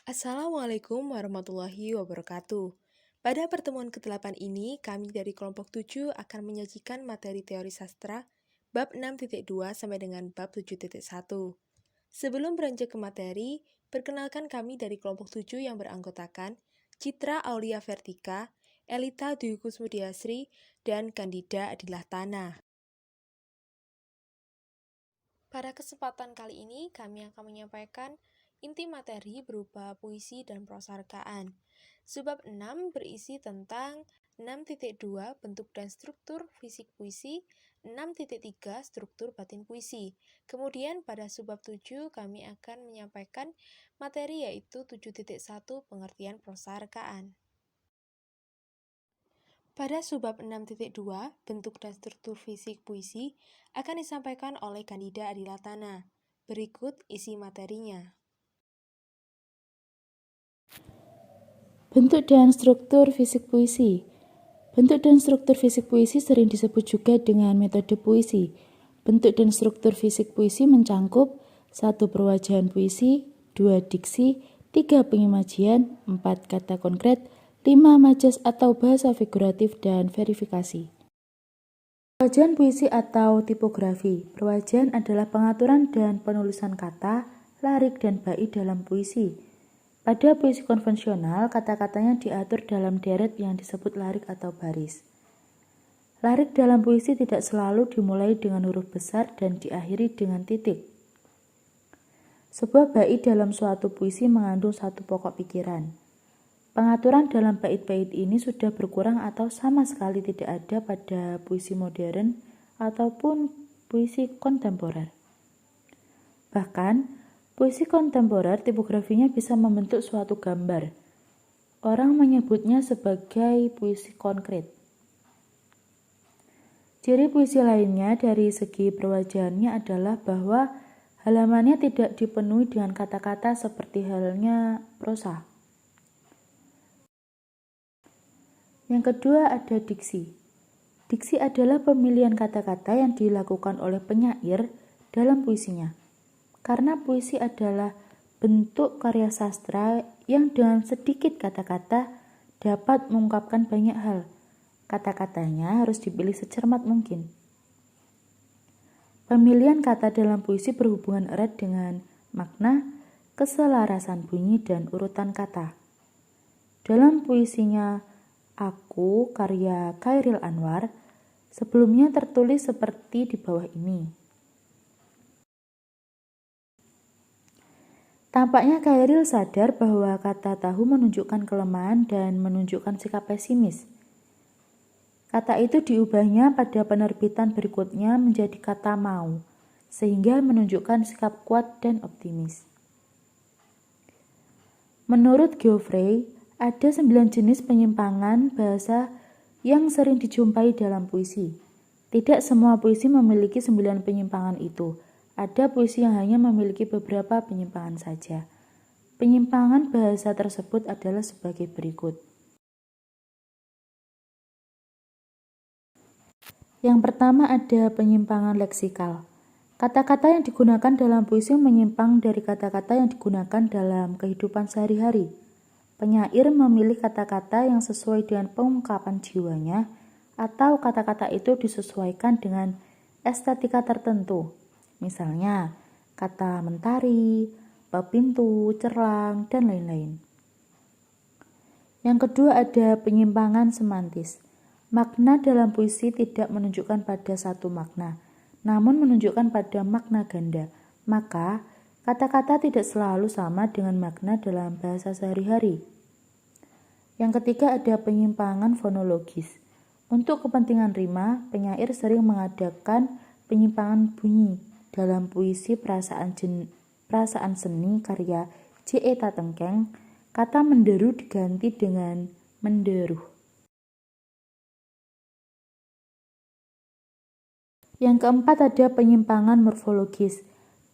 Assalamualaikum warahmatullahi wabarakatuh. Pada pertemuan ke-8 ini, kami dari kelompok 7 akan menyajikan materi teori sastra bab 6.2 sampai dengan bab 7.1. Sebelum beranjak ke materi, perkenalkan kami dari kelompok 7 yang beranggotakan Citra Aulia Vertika, Elita Dwi Kusmudiasri, dan Kandida Adilah Tanah. Pada kesempatan kali ini, kami akan menyampaikan inti materi berupa puisi dan prosarkaan. Subbab 6 berisi tentang 6.2 bentuk dan struktur fisik puisi, 6.3 struktur batin puisi. Kemudian pada subbab 7 kami akan menyampaikan materi yaitu 7.1 pengertian prosarkaan. Pada subbab 6.2, bentuk dan struktur fisik puisi akan disampaikan oleh Kandida Adilah Tanah. Berikut isi materinya. Bentuk dan struktur fisik puisi. Bentuk dan struktur fisik puisi sering disebut juga dengan metode puisi. Bentuk dan struktur fisik puisi mencangkup 1. Perwajahan puisi, 2. Diksi, 3. Pengimajian, 4. Kata konkret, 5. Majas atau bahasa figuratif dan verifikasi. Perwajahan puisi atau tipografi. Perwajahan adalah pengaturan dan penulisan kata, larik, dan bait dalam puisi. Pada puisi konvensional, kata-katanya diatur dalam deret yang disebut larik atau baris. Larik dalam puisi tidak selalu dimulai dengan huruf besar dan diakhiri dengan titik. Sebuah bait dalam suatu puisi mengandung satu pokok pikiran. Pengaturan dalam bait-bait ini sudah berkurang atau sama sekali tidak ada pada puisi modern ataupun puisi kontemporer. Bahkan, puisi kontemporer tipografinya bisa membentuk suatu gambar. Orang menyebutnya sebagai puisi konkret. Ciri puisi lainnya dari segi perwajahannya adalah bahwa halamannya tidak dipenuhi dengan kata-kata seperti halnya prosa. Yang kedua ada diksi. Diksi adalah pemilihan kata-kata yang dilakukan oleh penyair dalam puisinya. Karena puisi adalah bentuk karya sastra yang dengan sedikit kata-kata dapat mengungkapkan banyak hal. Kata-katanya harus dipilih secermat mungkin. Pemilihan kata dalam puisi berhubungan erat dengan makna, keselarasan bunyi, dan urutan kata. Dalam puisinya Aku, karya Chairil Anwar, sebelumnya tertulis seperti di bawah ini. Tampaknya Chairil sadar bahwa kata tahu menunjukkan kelemahan dan menunjukkan sikap pesimis. Kata itu diubahnya pada penerbitan berikutnya menjadi kata mau, sehingga menunjukkan sikap kuat dan optimis. Menurut Geoffrey, ada 9 jenis penyimpangan bahasa yang sering dijumpai dalam puisi. Tidak semua puisi memiliki 9 penyimpangan itu. Ada puisi yang hanya memiliki beberapa penyimpangan saja. Penyimpangan bahasa tersebut adalah sebagai berikut. Yang pertama ada penyimpangan leksikal. Kata-kata yang digunakan dalam puisi menyimpang dari kata-kata yang digunakan dalam kehidupan sehari-hari. Penyair memilih kata-kata yang sesuai dengan pengungkapan jiwanya, atau kata-kata itu disesuaikan dengan estetika tertentu. Misalnya, kata mentari, pepintu, cerlang, dan lain-lain. Yang kedua ada penyimpangan semantis. Makna dalam puisi tidak menunjukkan pada satu makna, namun menunjukkan pada makna ganda. Maka, kata-kata tidak selalu sama dengan makna dalam bahasa sehari-hari. Yang ketiga ada penyimpangan fonologis. Untuk kepentingan rima, penyair sering mengadakan penyimpangan bunyi dalam puisi perasaan seni karya J.E. Tatengkeng. Kata menderu diganti dengan menderuh. Yang keempat ada penyimpangan morfologis.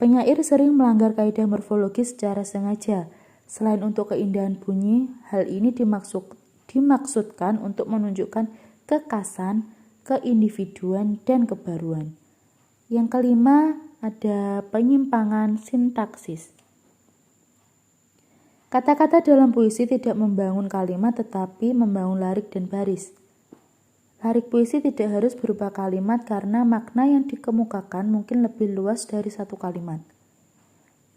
Penyair sering melanggar kaidah morfologis secara sengaja. Selain untuk keindahan bunyi, hal ini dimaksudkan untuk menunjukkan kekhasan, keindividuan, dan kebaruan. Yang kelima ada penyimpangan sintaksis. Kata-kata dalam puisi tidak membangun kalimat tetapi membangun larik dan baris. Larik puisi tidak harus berupa kalimat karena makna yang dikemukakan mungkin lebih luas dari satu kalimat.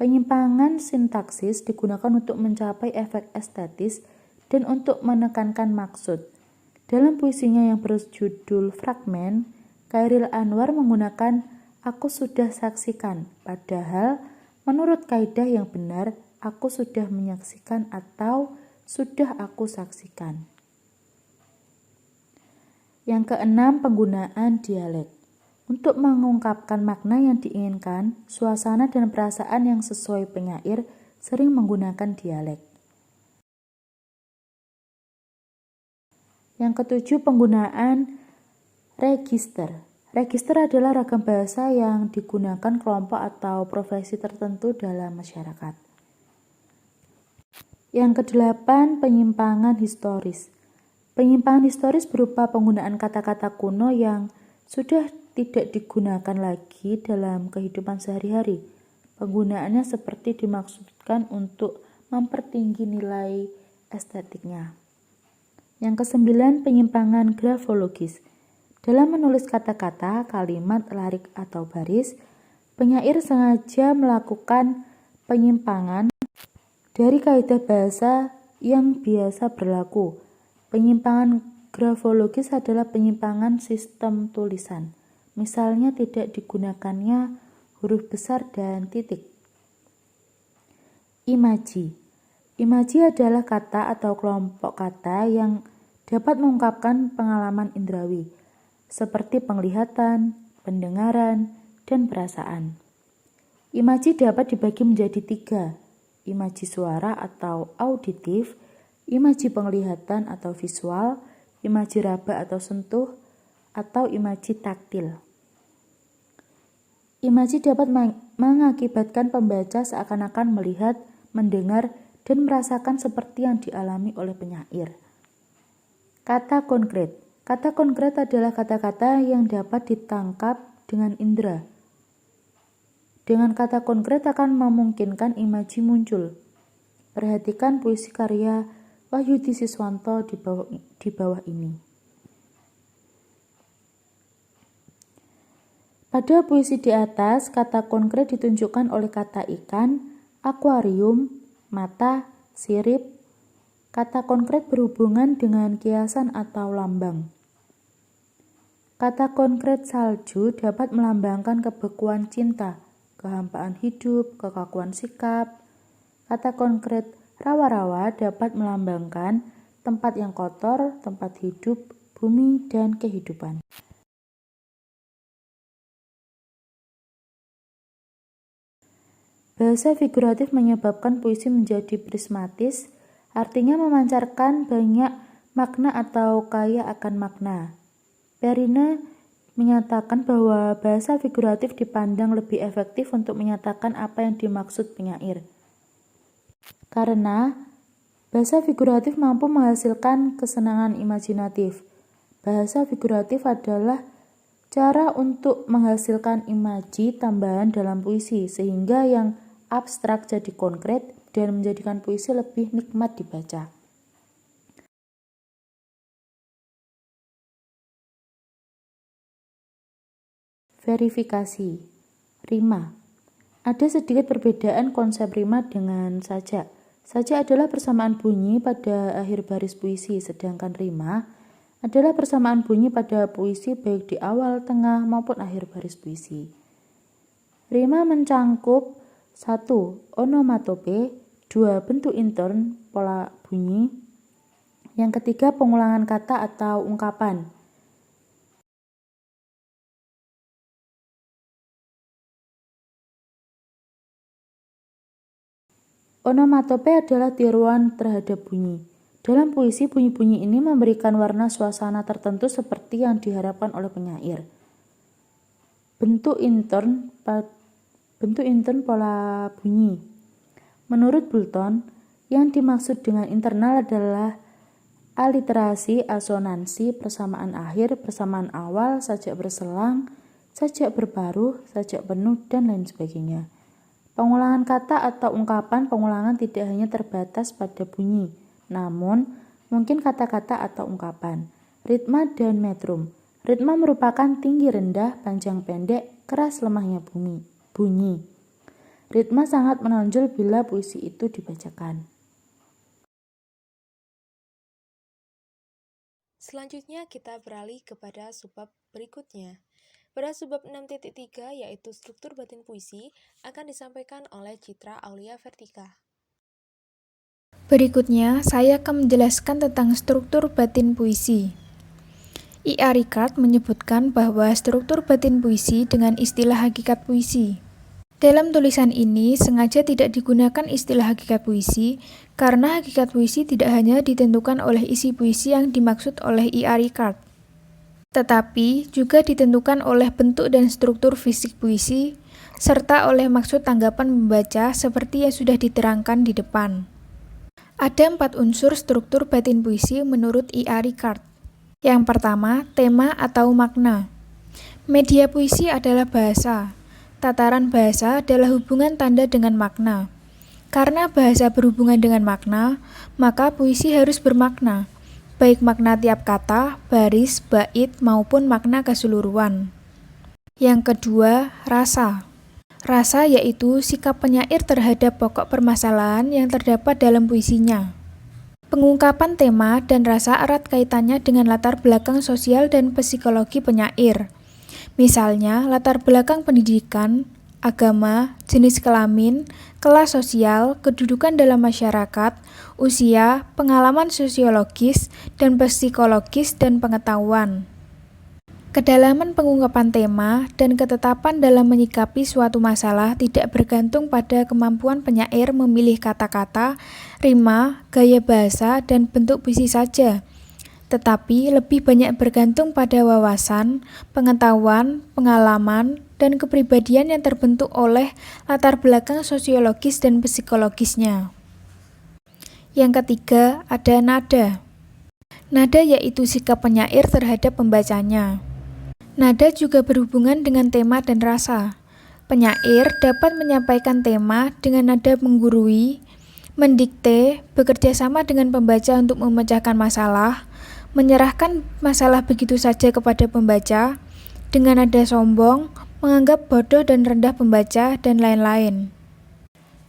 Penyimpangan sintaksis digunakan untuk mencapai efek estetis dan untuk menekankan maksud. Dalam puisinya yang berjudul Fragmen, Chairil Anwar menggunakan "aku sudah saksikan", padahal menurut kaidah yang benar, "aku sudah menyaksikan" atau "sudah aku saksikan". Yang keenam, penggunaan dialek. Untuk mengungkapkan makna yang diinginkan, suasana dan perasaan yang sesuai penyair sering menggunakan dialek. Yang ketujuh, penggunaan register. Register adalah ragam bahasa yang digunakan kelompok atau profesi tertentu dalam masyarakat. Yang kedelapan, penyimpangan historis. Penyimpangan historis berupa penggunaan kata-kata kuno yang sudah tidak digunakan lagi dalam kehidupan sehari-hari. Penggunaannya seperti dimaksudkan untuk mempertinggi nilai estetiknya. Yang kesembilan, penyimpangan grafologis. Dalam menulis kata-kata, kalimat, larik, atau baris, penyair sengaja melakukan penyimpangan dari kaidah bahasa yang biasa berlaku. Penyimpangan grafologis adalah penyimpangan sistem tulisan. Misalnya tidak digunakannya huruf besar dan titik. Imaji. Imaji adalah kata atau kelompok kata yang dapat mengungkapkan pengalaman indrawi, seperti penglihatan, pendengaran, dan perasaan. Imaji dapat dibagi menjadi 3, imaji suara atau auditif, imaji penglihatan atau visual, imaji raba atau sentuh, atau imaji taktil. Imaji dapat mengakibatkan pembaca seakan-akan melihat, mendengar, dan merasakan seperti yang dialami oleh penyair. Kata konkret. Kata konkret adalah kata-kata yang dapat ditangkap dengan indera. Dengan kata konkret akan memungkinkan imaji muncul. Perhatikan puisi karya Wahyudi Siswanto di bawah ini. Pada puisi di atas, kata konkret ditunjukkan oleh kata ikan, akuarium, mata, sirip. Kata konkret berhubungan dengan kiasan atau lambang. Kata konkret salju dapat melambangkan kebekuan cinta, kehampaan hidup, kekakuan sikap. Kata konkret rawa-rawa dapat melambangkan tempat yang kotor, tempat hidup, bumi, dan kehidupan. Bahasa figuratif menyebabkan puisi menjadi prismatis, artinya memancarkan banyak makna atau kaya akan makna. Perrine menyatakan bahwa bahasa figuratif dipandang lebih efektif untuk menyatakan apa yang dimaksud penyair. Karena bahasa figuratif mampu menghasilkan kesenangan imajinatif. Bahasa figuratif adalah cara untuk menghasilkan imaji tambahan dalam puisi, sehingga yang abstrak jadi konkret dan menjadikan puisi lebih nikmat dibaca. Verifikasi. Rima. Ada sedikit perbedaan konsep rima dengan sajak. Sajak adalah persamaan bunyi pada akhir baris puisi, sedangkan rima adalah persamaan bunyi pada puisi baik di awal, tengah, maupun akhir baris puisi. Rima mencangkup 1. Onomatope, 2. Bentuk intern, pola bunyi. Yang ketiga, pengulangan kata atau ungkapan. Onomatope adalah tiruan terhadap bunyi. Dalam puisi, bunyi-bunyi ini memberikan warna suasana tertentu seperti yang diharapkan oleh penyair. Bentuk intern pola bunyi. Menurut Boulton, yang dimaksud dengan internal adalah aliterasi, asonansi, persamaan akhir, persamaan awal, sajak berselang, sajak berparuh, sajak penuh, dan lain sebagainya. Pengulangan kata atau ungkapan pengulangan tidak hanya terbatas pada bunyi, namun mungkin kata-kata atau ungkapan. Ritma dan metrum. Ritma merupakan tinggi rendah, panjang pendek, keras lemahnya bunyi. Ritma sangat menonjol bila puisi itu dibacakan. Selanjutnya kita beralih kepada subbab berikutnya. Pada subbab 6.3 yaitu struktur batin puisi akan disampaikan oleh Citra Aulia Vertika. Berikutnya, saya akan menjelaskan tentang struktur batin puisi. I.A. Ricard menyebutkan bahwa struktur batin puisi dengan istilah hakikat puisi. Dalam tulisan ini, sengaja tidak digunakan istilah hakikat puisi, karena hakikat puisi tidak hanya ditentukan oleh isi puisi yang dimaksud oleh I.A. Ricard, tetapi juga ditentukan oleh bentuk dan struktur fisik puisi, serta oleh maksud tanggapan membaca seperti yang sudah diterangkan di depan. Ada 4 unsur struktur batin puisi menurut I.A. Ricard. Yang pertama, tema atau makna. Media puisi adalah bahasa. Tataran bahasa adalah hubungan tanda dengan makna. Karena bahasa berhubungan dengan makna, maka puisi harus bermakna, baik makna tiap kata, baris, bait, maupun makna keseluruhan. Yang kedua, rasa. Rasa yaitu sikap penyair terhadap pokok permasalahan yang terdapat dalam puisinya. Pengungkapan tema dan rasa erat kaitannya dengan latar belakang sosial dan psikologi penyair. Misalnya, latar belakang pendidikan, agama, jenis kelamin, kelas sosial, kedudukan dalam masyarakat, usia, pengalaman sosiologis dan psikologis dan pengetahuan. Kedalaman pengungkapan tema dan ketetapan dalam menyikapi suatu masalah tidak bergantung pada kemampuan penyair memilih kata-kata, rima, gaya bahasa, dan bentuk puisi saja, tetapi lebih banyak bergantung pada wawasan, pengetahuan, pengalaman, dan kepribadian yang terbentuk oleh latar belakang sosiologis dan psikologisnya. Yang ketiga, ada nada. Nada yaitu sikap penyair terhadap pembacanya. Nada juga berhubungan dengan tema dan rasa. Penyair dapat menyampaikan tema dengan nada menggurui, mendikte, bekerja sama dengan pembaca untuk memecahkan masalah, menyerahkan masalah begitu saja kepada pembaca, dengan nada sombong, menganggap bodoh dan rendah pembaca, dan lain-lain.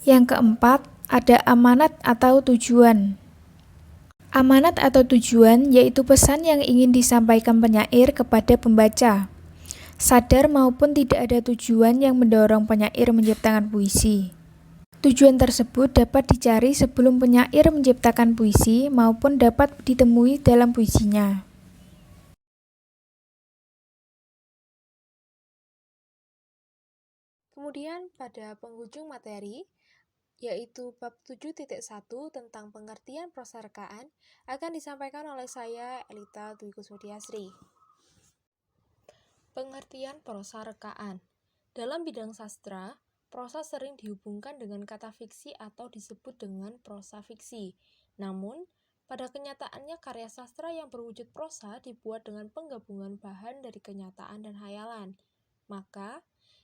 Yang keempat, ada amanat atau tujuan. Amanat atau tujuan yaitu pesan yang ingin disampaikan penyair kepada pembaca. Sadar maupun tidak ada tujuan yang mendorong penyair menciptakan puisi. Tujuan tersebut dapat dicari sebelum penyair menciptakan puisi maupun dapat ditemui dalam puisinya. Kemudian pada penghujung materi, yaitu bab 7.1 tentang pengertian prosarkaan, akan disampaikan oleh saya, Elita Dwi Kuswediasri. Pengertian prosarkaan. Dalam bidang sastra, prosa sering dihubungkan dengan kata fiksi atau disebut dengan prosa fiksi. Namun, pada kenyataannya karya sastra yang berwujud prosa dibuat dengan penggabungan bahan dari kenyataan dan hayalan. Maka,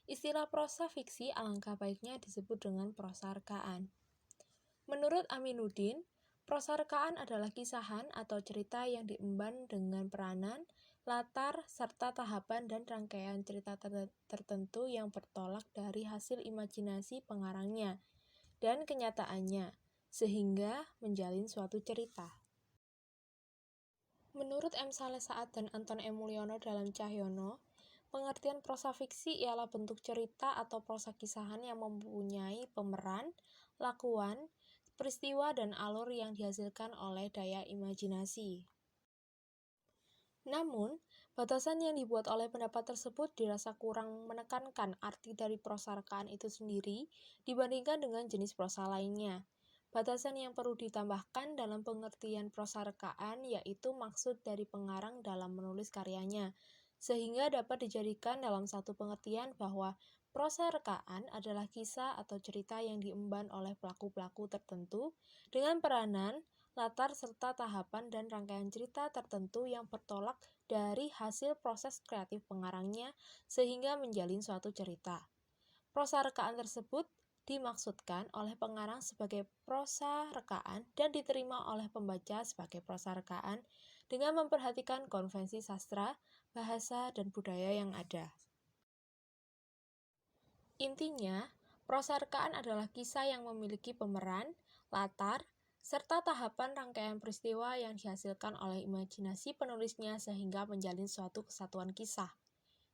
istilah prosa fiksi alangkah baiknya disebut dengan prosarkaan. Menurut Aminuddin, prosarkaan adalah kisahan atau cerita yang diemban dengan peranan, latar, serta tahapan dan rangkaian cerita tertentu yang bertolak dari hasil imajinasi pengarangnya dan kenyataannya, sehingga menjalin suatu cerita. Menurut M. Saleh Saad dan Anton M. Mulyono dalam Cahyono, pengertian prosa fiksi ialah bentuk cerita atau prosa kisahan yang mempunyai pemeran, lakuan, peristiwa dan alur yang dihasilkan oleh daya imajinasi. Namun, batasan yang dibuat oleh pendapat tersebut dirasa kurang menekankan arti dari prosarkaan itu sendiri dibandingkan dengan jenis prosa lainnya. Batasan yang perlu ditambahkan dalam pengertian prosarkaan yaitu maksud dari pengarang dalam menulis karyanya, sehingga dapat dijadikan dalam satu pengertian bahwa prosarkaan adalah kisah atau cerita yang diemban oleh pelaku-pelaku tertentu dengan peranan, latar serta tahapan dan rangkaian cerita tertentu yang bertolak dari hasil proses kreatif pengarangnya sehingga menjalin suatu cerita. Prosarkaan tersebut dimaksudkan oleh pengarang sebagai prosa rekaan dan diterima oleh pembaca sebagai prosa rekaan dengan memperhatikan konvensi sastra, bahasa, dan budaya yang ada. Intinya, prosa rekaan adalah kisah yang memiliki pemeran, latar, serta tahapan rangkaian peristiwa yang dihasilkan oleh imajinasi penulisnya sehingga menjalin suatu kesatuan kisah.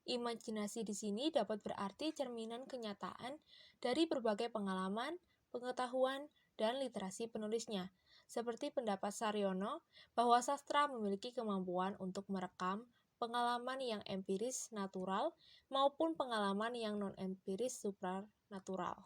Imajinasi di sini dapat berarti cerminan kenyataan dari berbagai pengalaman, pengetahuan, dan literasi penulisnya. Seperti pendapat Saryono bahwa sastra memiliki kemampuan untuk merekam pengalaman yang empiris natural maupun pengalaman yang non-empiris supranatural.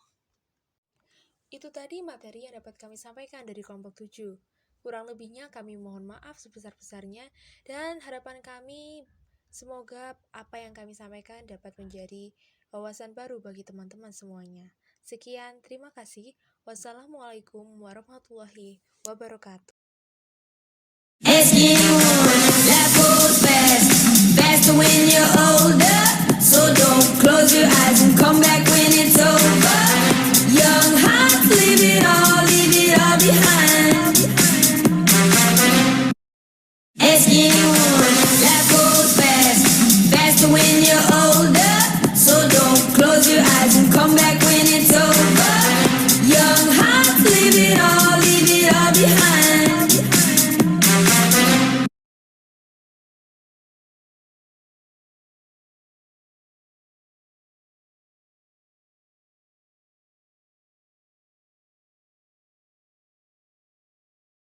Itu tadi materi yang dapat kami sampaikan dari kelompok 7. Kurang lebihnya kami mohon maaf sebesar-besarnya dan harapan kami semoga apa yang kami sampaikan dapat menjadi wawasan baru bagi teman-teman semuanya. Sekian, terima kasih. Wassalamualaikum warahmatullahi wabarakatuh. Life goes fast, faster when you're older. So don't close your eyes and come back when